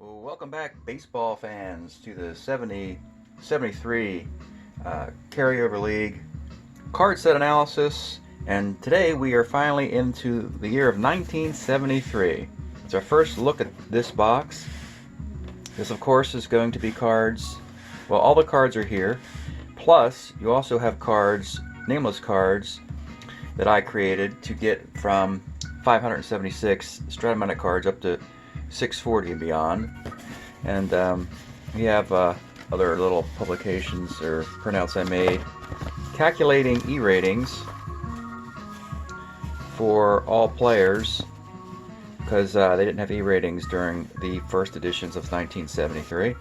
Well, welcome back, baseball fans, to the 73 Carryover League card set analysis. And today we are finally into the year of 1973. It's our first look at this box. This, of course, is going to be cards. Well, all the cards are here. Plus, you also have cards, nameless cards, that I created to get from 576 Strat-O-Matic cards up to 640 and beyond. And we have other little publications or printouts I made calculating E-ratings for all players, because they didn't have E-ratings during the first editions of 1973.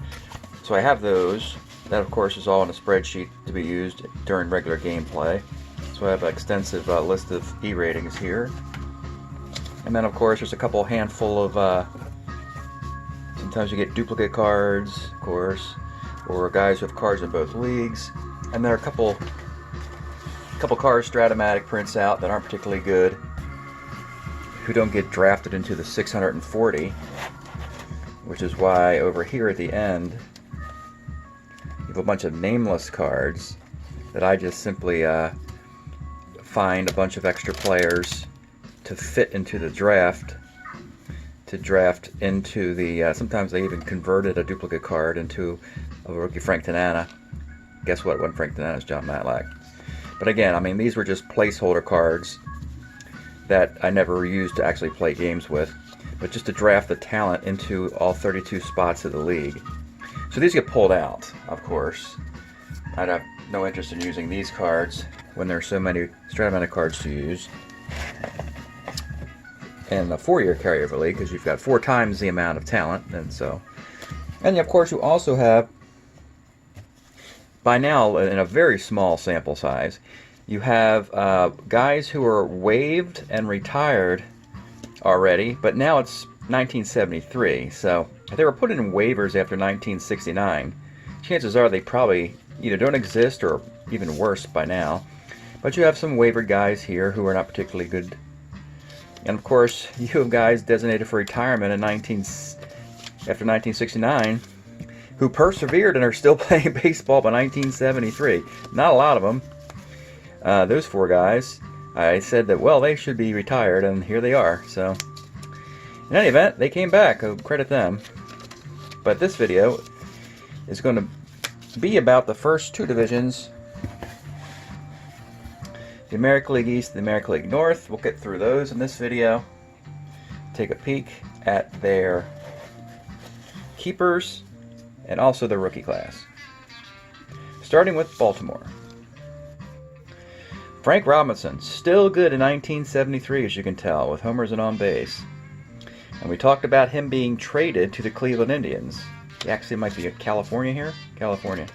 So I have those. That, of course, is all in a spreadsheet to be used during regular gameplay. So I have an extensive list of E-ratings here. And then, of course, there's a couple handful of sometimes you get duplicate cards, of course, or guys who have cards in both leagues. And there are a couple cards Strat-O-Matic prints out that aren't particularly good, who don't get drafted into the 640, which is why over here at the end you have a bunch of nameless cards that I just simply find a bunch of extra players to fit into the draft, to draft into the, sometimes they even converted a duplicate card into a rookie Frank Tanana. Guess what? It wasn't Frank Tanana, it's John Matlack. But again, I mean, these were just placeholder cards that I never used to actually play games with, but just to draft the talent into all 32 spots of the league. So these get pulled out, of course. I'd have no interest in using these cards when there are so many Strat-O-Matic cards to use in a 4-year carryover league, because you've got 4 times the amount of talent. And of course you also have, by now in a very small sample size, you have guys who are waived and retired already, but now it's 1973, so if they were put in waivers after 1969, chances are they probably either don't exist or even worse by now. But you have some waivered guys here who are not particularly good. And of course, you have guys designated for retirement after 1969 who persevered and are still playing baseball by 1973. Not a lot of them. Those 4 guys, I said that, well, they should be retired, and here they are. So, in any event, they came back. I'll credit them. But this video is going to be about the first 2 divisions, the American League East and the American League North. We'll get through those in this video. Take a peek at their keepers and also their rookie class. Starting with Baltimore. Frank Robinson, still good in 1973, as you can tell, with homers and on base. And we talked about him being traded to the Cleveland Indians. He actually might be in California here? California.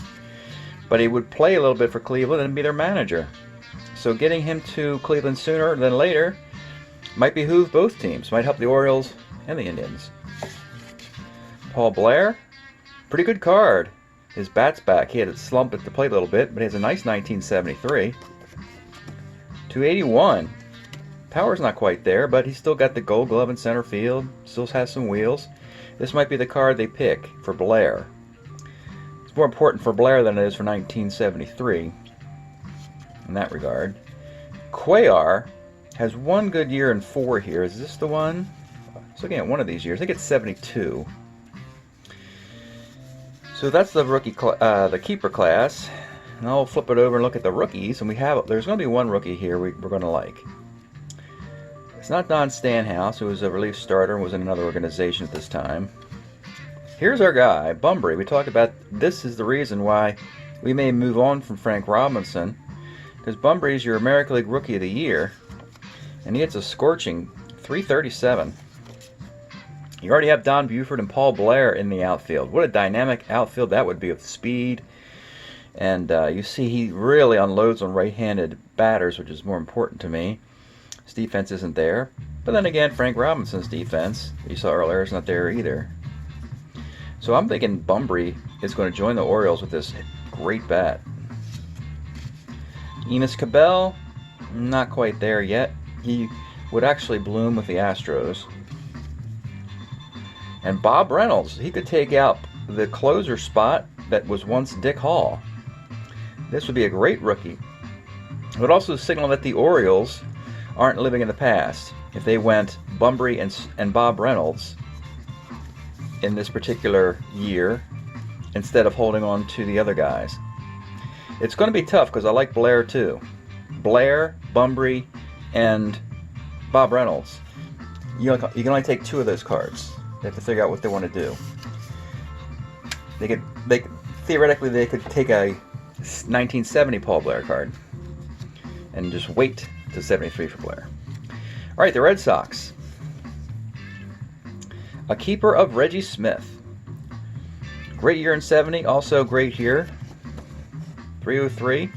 But he would play a little bit for Cleveland and be their manager. So getting him to Cleveland sooner than later might behoove both teams. Might help the Orioles and the Indians. Paul Blair, pretty good card. His bat's back. He had a slump at the plate a little bit, but he has a nice 1973. 281. Power's not quite there, but he's still got the gold glove in center field. Still has some wheels. This might be the card they pick for Blair. It's more important for Blair than it is for 1973 in that regard. Cuellar has 1 good year in 4 here. Is this the one? I was looking at one of these years. I think it's 72. So that's the the keeper class. And I'll flip it over and look at the rookies, and there's going to be 1 rookie here we're going to like. It's not Don Stanhouse, who was a relief starter and was in another organization at this time. Here's our guy, Bunbury. We talked about this is the reason why we may move on from Frank Robinson, because Bunbury is your American League Rookie of the Year, and he hits a scorching 337. You already have Don Buford and Paul Blair in the outfield. What a dynamic outfield that would be with speed. And you see he really unloads on right-handed batters, which is more important to me. His defense isn't there. But then again, Frank Robinson's defense, you saw earlier, is not there either. So I'm thinking Bunbury is going to join the Orioles with this great bat. Enos Cabell, not quite there yet. He would actually bloom with the Astros. And Bob Reynolds, he could take out the closer spot that was once Dick Hall. This would be a great rookie. It would also signal that the Orioles aren't living in the past if they went Bunbury and Bob Reynolds in this particular year instead of holding on to the other guys. It's going to be tough because I like Blair too. Blair, Bunbury, and Bob Reynolds. You can only take 2 of those cards. They have to figure out what they want to do. Theoretically they could take a 1970 Paul Blair card and just wait to 73 for Blair. All right, the Red Sox. A keeper of Reggie Smith. Great year in 70, also great here. 303.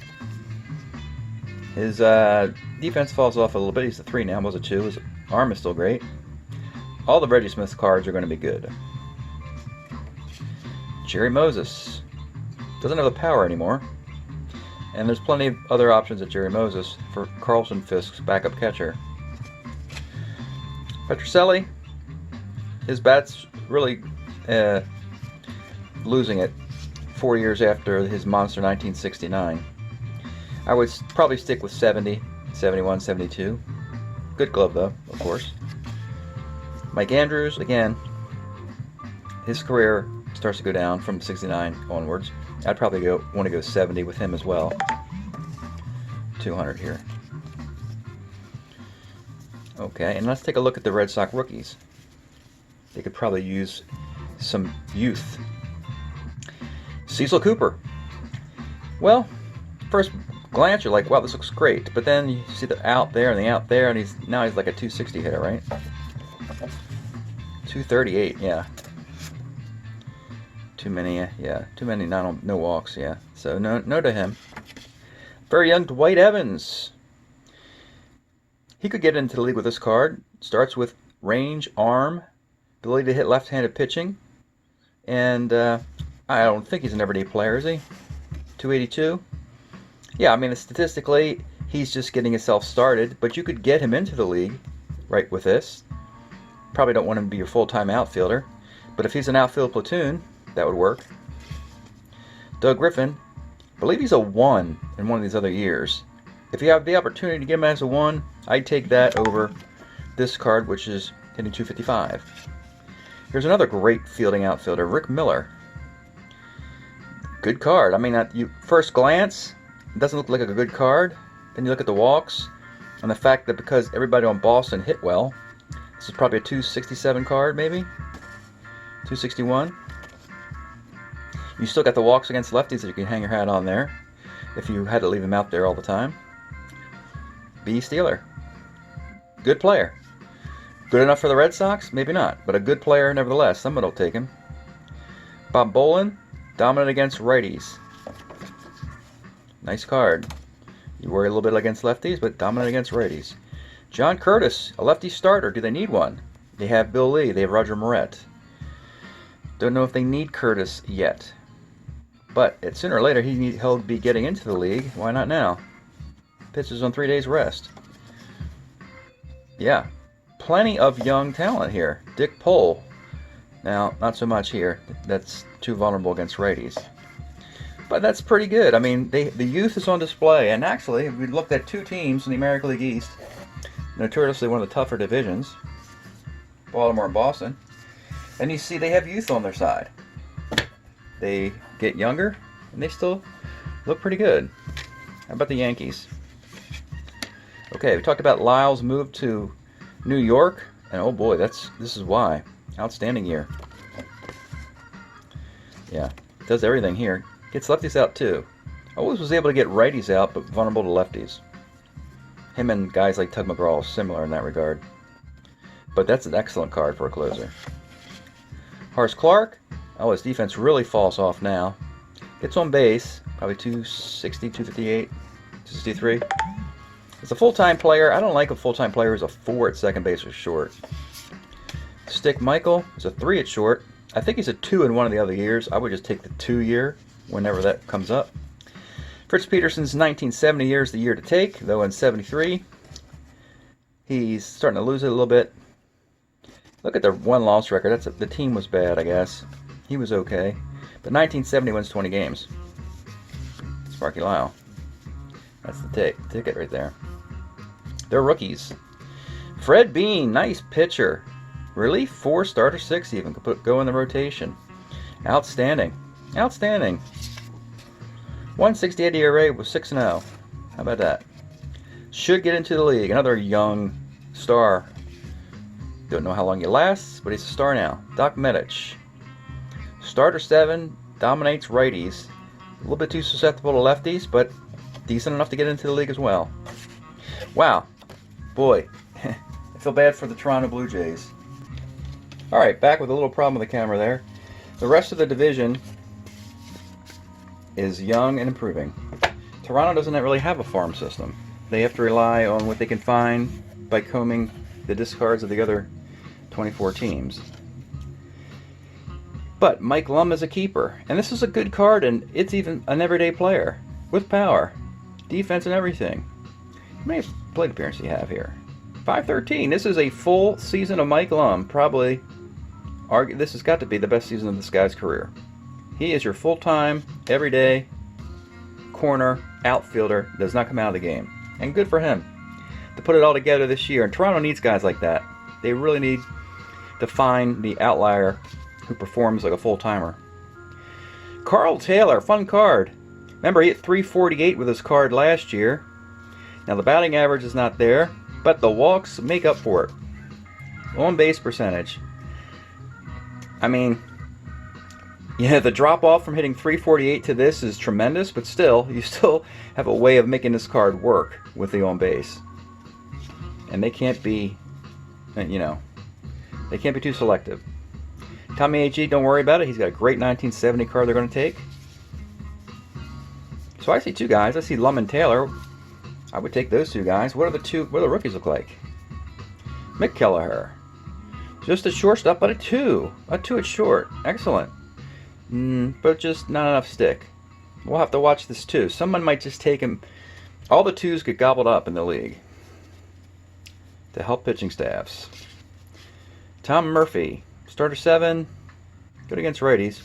His defense falls off a little bit. He's a 3 now, was a 2. His arm is still great. All the Reggie Smith cards are going to be good. Jerry Moses. Doesn't have the power anymore. And there's plenty of other options at Jerry Moses for Carlson Fisk's backup catcher. Petrocelli. His bat's really losing it 4 years after his monster 1969. I would probably stick with 70, 71, 72. Good glove though, of course. Mike Andrews, again, his career starts to go down from 69 onwards. I'd probably want to go 70 with him as well. 200 here. Okay, and let's take a look at the Red Sox rookies. They could probably use some youth. Cecil Cooper. Well, first glance you're like, wow, this looks great. But then you see the out there and the out there, and he's like a 260 hitter, right? 238, yeah. Too many, yeah. Too many, no walks, yeah. So no to him. Very young Dwight Evans. He could get into the league with this card. Starts with range, arm, ability to hit left-handed pitching. And I don't think he's an everyday player, is he? 282. Yeah, I mean, statistically, he's just getting himself started. But you could get him into the league right with this. Probably don't want him to be your full-time outfielder. But if he's an outfield platoon, that would work. Doug Griffin. I believe he's a 1 in one of these other years. If you have the opportunity to get him as a 1, I'd take that over this card, which is hitting 255. Here's another great fielding outfielder, Rick Miller. Good card. I mean, you first glance, it doesn't look like a good card. Then you look at the walks, and the fact that because everybody on Boston hit well, this is probably a 267 card, maybe? 261. You still got the walks against lefties that you can hang your hat on there if you had to leave him out there all the time. B. Steeler. Good player. Good enough for the Red Sox? Maybe not, but a good player nevertheless. Somebody will take him. Bob Bolin, dominant against righties. Nice card. You worry a little bit against lefties, but dominant against righties. John Curtis, a lefty starter. Do they need one? They have Bill Lee. They have Roger Moret. Don't know if they need Curtis yet. But sooner or later, he'll be getting into the league. Why not now? Pitches on 3 days rest. Yeah. Plenty of young talent here. Dick Pohl. Now, not so much here. That's too vulnerable against righties. But that's pretty good. I mean, the youth is on display. And actually, we looked at 2 teams in the American League East. Notoriously one of the tougher divisions. Baltimore and Boston. And you see they have youth on their side. They get younger, and they still look pretty good. How about the Yankees? Okay, we talked about Lyle's move to New York, and oh boy, this is why. Outstanding year. Yeah, does everything here. Gets lefties out too. Always was able to get righties out, but vulnerable to lefties. Him and guys like Tug McGraw are similar in that regard. But that's an excellent card for a closer. Horace Clark. Oh, his defense really falls off now. Gets on base, probably 260, 258, 263. As a full-time player, I don't like a full-time player who's a 4 at second base or short. Stick Michael is a 3 at short. I think he's a 2 in one of the other years. I would just take the 2 year whenever that comes up. Fritz Peterson's 1970 year is the year to take, though in 73, he's starting to lose it a little bit. Look at their one-loss record. The team was bad, I guess. He was okay. But 1970 wins 20 games. Sparky Lyle. That's the ticket right there. They're rookies. Fred Bean, nice pitcher. Relief 4, starter 6 even. Could go in the rotation. Outstanding. Outstanding. 168 ERA with 6-0. How about that? Should get into the league. Another young star. Don't know how long he lasts, but he's a star now. Doc-Medich. Starter 7, dominates righties. A little bit too susceptible to lefties, but decent enough to get into the league as well. Wow. Boy, I feel bad for the Toronto Blue Jays. Alright, back with a little problem with the camera there. The rest of the division is young and improving. Toronto doesn't really have a farm system. They have to rely on what they can find by combing the discards of the other 24 teams. But Mike Lum is a keeper, and this is a good card, and it's even an everyday player with power, defense, and everything. How many plate appearances do you have here? 513. This is a full season of Mike Lum. Probably, this has got to be the best season of this guy's career. He is your full-time, everyday corner outfielder. Does not come out of the game, and good for him to put it all together this year. And Toronto needs guys like that. They really need to find the outlier who performs like a full-timer. Carl Taylor, fun card. Remember, he hit 348 with his card last year. Now the batting average is not there, but the walks make up for it. On-base percentage. I mean, yeah, the drop-off from hitting 348 to this is tremendous, but still, you still have a way of making this card work with the on-base. And they can't be, you know, they can't be too selective. Tommy A.G., don't worry about it. He's got a great 1970 card they're going to take. So I see two guys. I see Lum and Taylor. I would take those two guys. What do the rookies look like? Mick Kelleher. Just a shortstop, but a 2. A 2 at short. Excellent. But just not enough stick. We'll have to watch this too. Someone might just take him. All the 2s get gobbled up in the league to help pitching staffs. Tom Murphy. Starter 7, good against righties.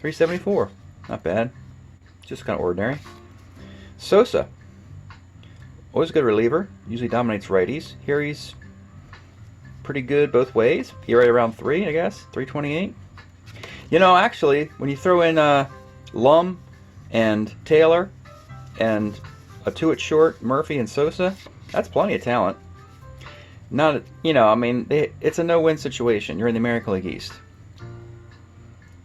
374, not bad. Just kind of ordinary. Sosa, always a good reliever. Usually dominates righties. Here he's pretty good both ways. ERA around 3, I guess. 328. You know, actually, when you throw in Lum and Taylor and a 2 at short, Murphy and Sosa, that's plenty of talent. Not, you know, I mean, it's a no-win situation. You're in the American League East.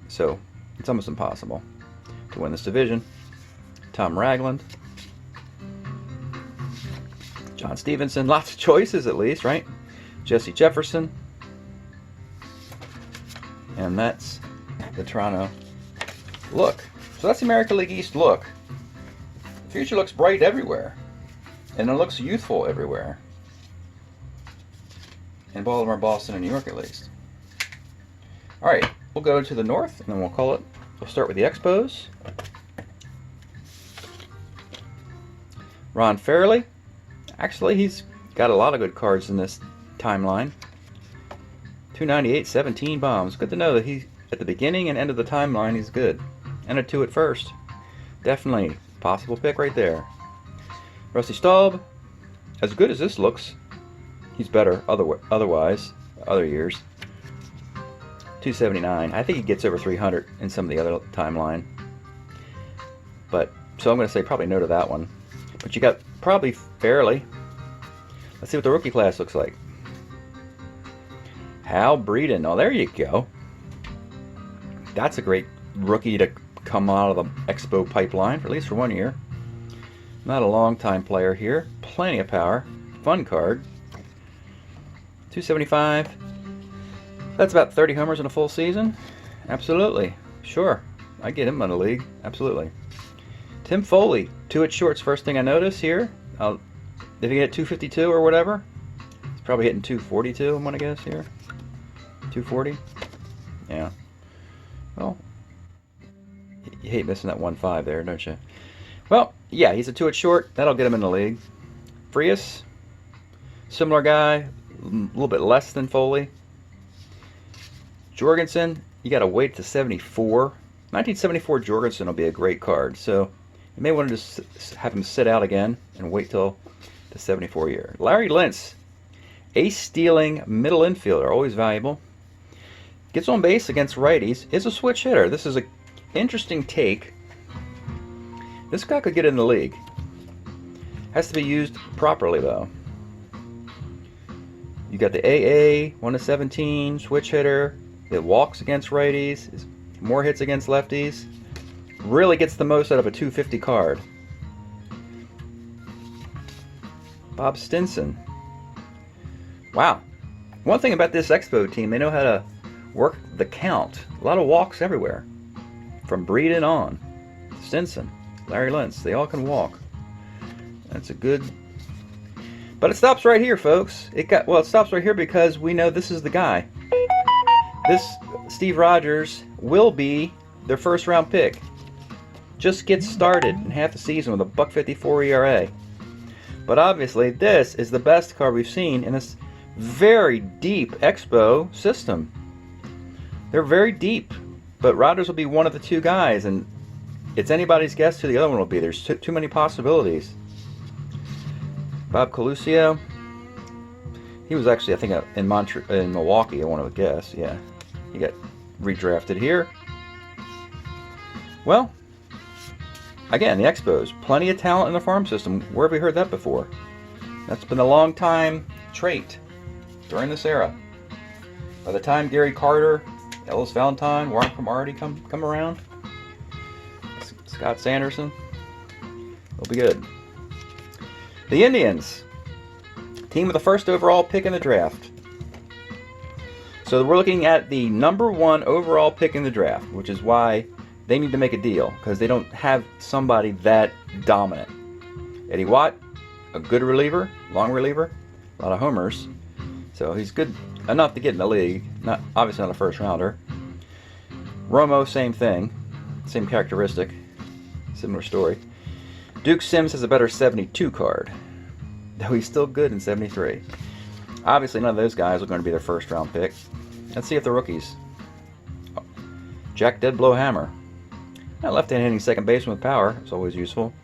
So, it's almost impossible to win this division. Tom Ragland. John Stevenson. Lots of choices, at least, right? Jesse Jefferson. And that's the Toronto look. So that's the American League East look. The future looks bright everywhere. And it looks youthful everywhere. In Baltimore, Boston, and New York at least. Alright, we'll go to the north, and then we'll start with the Expos. Ron Fairley. Actually, he's got a lot of good cards in this timeline. 298, 17 bombs. Good to know that he, at the beginning and end of the timeline, he's good. And a 2 at first. Definitely possible pick right there. Rusty Staub. As good as this looks, he's better otherwise, other years. 279. I think he gets over 300 in some of the other timeline. But, so I'm going to say probably no to that one. But you got probably Fairley. Let's see what the rookie class looks like. Hal Breeden. Oh, there you go. That's a great rookie to come out of the Expo pipeline, for at least for 1 year. Not a long-time player here. Plenty of power. Fun card. 275. That's about 30 homers in a full season. Absolutely. Sure. I get him in the league. Absolutely. Tim Foley. 2 at shorts. First thing I notice here. If he get 252 or whatever, he's probably hitting 242, I'm going to guess here. 240. Yeah. Well, you hate missing that 1-5 there, don't you? Well, yeah, he's a 2 at short. That'll get him in the league. Frias. Similar guy. little bit less than Foley. Jorgensen, you got to wait to 74. 1974 Jorgensen will be a great card, so you may want to just have him sit out again and wait till the 74 year. Larry Lintz, ace-stealing middle infielder, always valuable. Gets on base against righties, is a switch hitter. This is an interesting take. This guy could get in the league. Has to be used properly, though. You got the AA, 1/17, switch hitter. It walks against righties, more hits against lefties. Really gets the most out of a 250 card. Bob Stinson. Wow. One thing about this Expo team, they know how to work the count. A lot of walks everywhere. From Breeden on. Stinson, Larry Lintz, they all can walk. That's a good... But it stops right here, folks. It stops right here because we know this is the guy. This Steve Rogers will be their first round pick. Just gets started in half the season with a .54 ERA. But obviously, this is the best card we've seen in this very deep Expo system. They're very deep, but Rogers will be one of the two guys, and it's anybody's guess who the other one will be. There's too many possibilities. Bob Coluccio, he was actually, I think, in Milwaukee, I want to guess. Yeah, he got redrafted here. Well, again, the Expos, plenty of talent in the farm system. Where have we heard that before? That's been a long time trait during this era. By the time Gary Carter, Ellis Valentine, Warren Cromartie come around, Scott Sanderson, it'll be good. The Indians, team with the first overall pick in the draft. So we're looking at the #1 overall pick in the draft, which is why they need to make a deal, because they don't have somebody that dominant. Eddie Watt, a good reliever, long reliever, a lot of homers. So he's good enough to get in the league, obviously not a first rounder. Romo, same thing, same characteristic, similar story. Duke Sims has a better 72 card, though he's still good in 73. Obviously, none of those guys are going to be their first round pick. Let's see if the rookies. Oh, Jack Deadblow Hammer. Not left-hand hitting second baseman with power. It's always useful.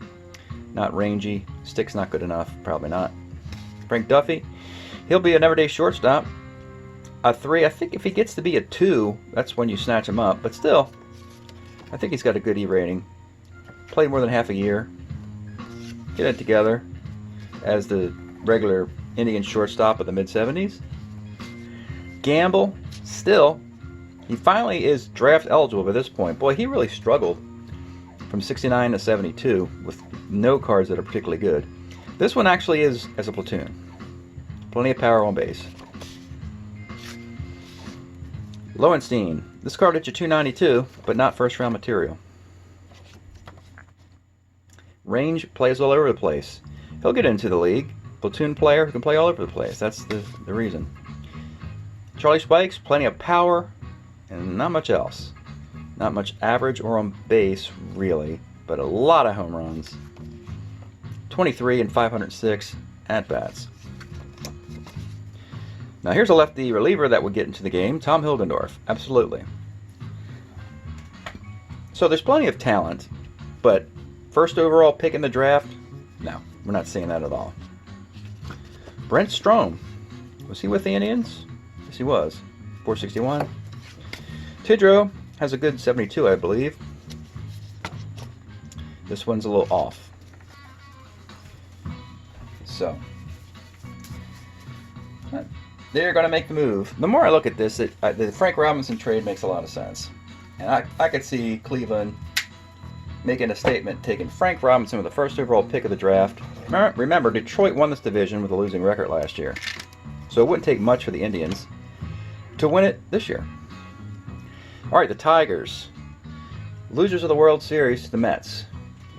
Not rangy. Stick's not good enough. Probably not. Frank Duffy. He'll be an everyday shortstop. A 3. I think if he gets to be a 2, that's when you snatch him up. But still, I think he's got a good E rating. Played more than half a year. Get it together as the regular Indian shortstop of the mid-70s. Gamble, still, he finally is draft eligible by this point. Boy, he really struggled from 69 to 72 with no cards that are particularly good. This one actually is as a platoon. Plenty of power on base. Lowenstein, this card at you 292, but not first round material. Range plays all over the place. He'll get into the league. Platoon player who can play all over the place. That's the reason. Charlie Spikes, plenty of power, and not much else. Not much average or on base, really, but a lot of home runs. 23 and 506 at-bats. Now here's a lefty reliever that would get into the game, Tom Hilgendorf. Absolutely. So there's plenty of talent, but first overall pick in the draft? No, we're not seeing that at all. Brent Strom. Was he with the Indians? Yes, he was. 461. Tidrow has a good 72, I believe. This one's a little off. So, they're going to make the move. The more I look at this, the Frank Robinson trade makes a lot of sense. And I could see Cleveland making a statement, taking Frank Robinson with the first overall pick of the draft. Remember, Detroit won this division with a losing record last year. So it wouldn't take much for the Indians to win it this year. All right, the Tigers. Losers of the World Series, the Mets.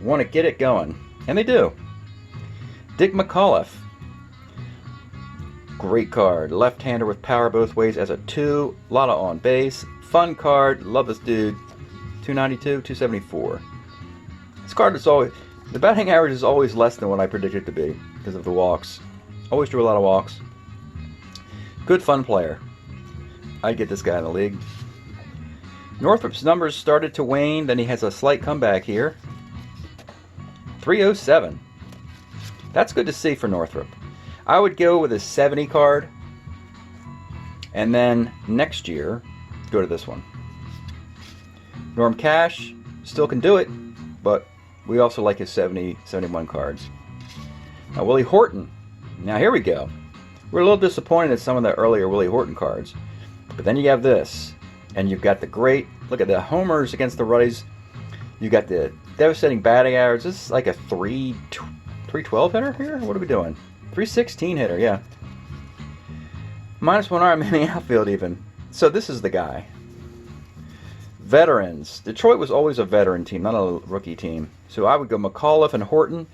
Want to get it going. And they do. Dick McAuliffe. Great card. Left-hander with power both ways as a 2. A lot of on base. Fun card. Love this dude. 292, 274. This card is always... The batting average is always less than what I predicted it to be because of the walks. Always drew a lot of walks. Good fun player. I'd get this guy in the league. Northrup's numbers started to wane, then he has a slight comeback here. 307. That's good to see for Northrop. I would go with a 70 card, and then next year, go to this one. Norm Cash still can do it, but we also like his 70, 71 cards. Now Willie Horton. Now here we go. We're a little disappointed in some of the earlier Willie Horton cards. But then you have this, and you've got the great, look at the homers against the Ruddies. You got the devastating batting average. This is like a 312 hitter here? What are we doing? 316 hitter, yeah. -1 arm in the outfield even. So this is the guy. Veterans. Detroit was always a veteran team, not a rookie team. So I would go McAuliffe and Horton,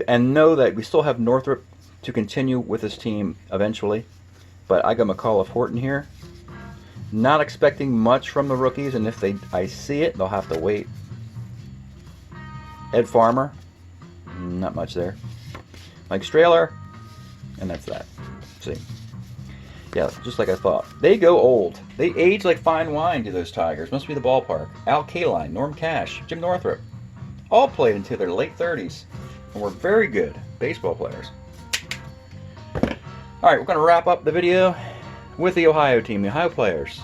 and know that we still have Northrop to continue with this team eventually. But I go McAuliffe, Horton here. Not expecting much from the rookies, and if I see it, they'll have to wait. Ed Farmer, not much there. Mike Strahler, and that's that. See, yeah, just like I thought. They go old. They age like fine wine, do those Tigers. Must be the ballpark. Al Kaline, Norm Cash, Jim Northrop, all played into their late 30s, and were very good baseball players. All right, we're going to wrap up the video with the Ohio team, the Ohio players.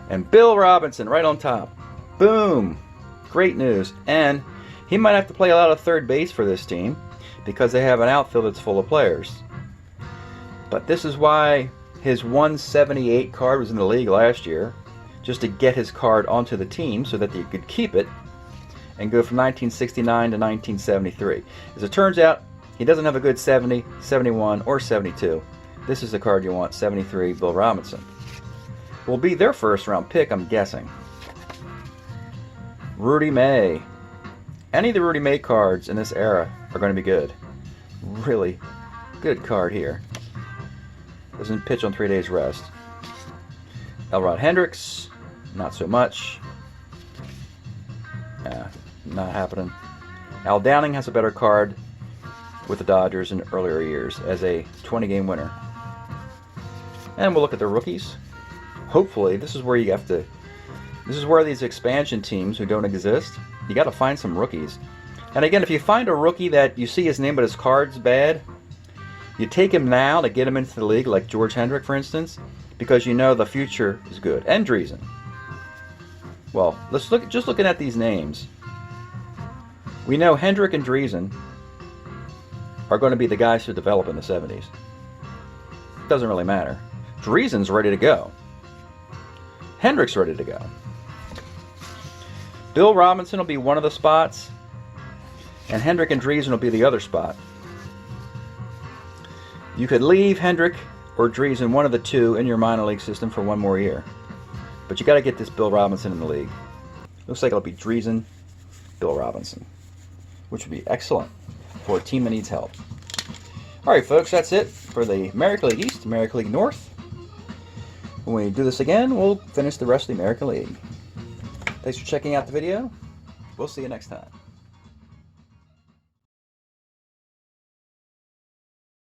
And Bill Robinson right on top. Boom! Great news. And he might have to play a lot of third base for this team because they have an outfield that's full of players. But this is why his 178 card was in the league last year, just to get his card onto the team so that they could keep it and go from 1969 to 1973. As it turns out, he doesn't have a good 70, 71, or 72. This is the card you want, 73, Bill Robinson. Will be their first round pick, I'm guessing. Rudy May. Any of the Rudy May cards in this era are going to be good. Really good card here. Doesn't pitch on 3 days rest. Elrod Hendricks, not so much. Not happening. Al Downing has a better card with the Dodgers in earlier years as a 20-game winner. And we'll look at the rookies. Hopefully, this is where you have to. This is where these expansion teams who don't exist, you got to find some rookies. And again, if you find a rookie that you see his name but his card's bad, you take him now to get him into the league, like George Hendrick, for instance, because you know the future is good. And Driesen. Well, let's look. Just looking at these names, we know Hendrick and Driesen are going to be the guys who develop in the 70s. Doesn't really matter. Driesen's ready to go. Hendrick's ready to go. Bill Robinson will be one of the spots, and Hendrick and Driesen will be the other spot. You could leave Hendrick or Driesen, one of the two, in your minor league system for one more year. But you got to get this Bill Robinson in the league. Looks like it'll be Driesen, Bill Robinson, which would be excellent for a team that needs help. All right, folks, that's it for the American League East, American League North. When we do this again, we'll finish the rest of the American League. Thanks for checking out the video. We'll see you next time.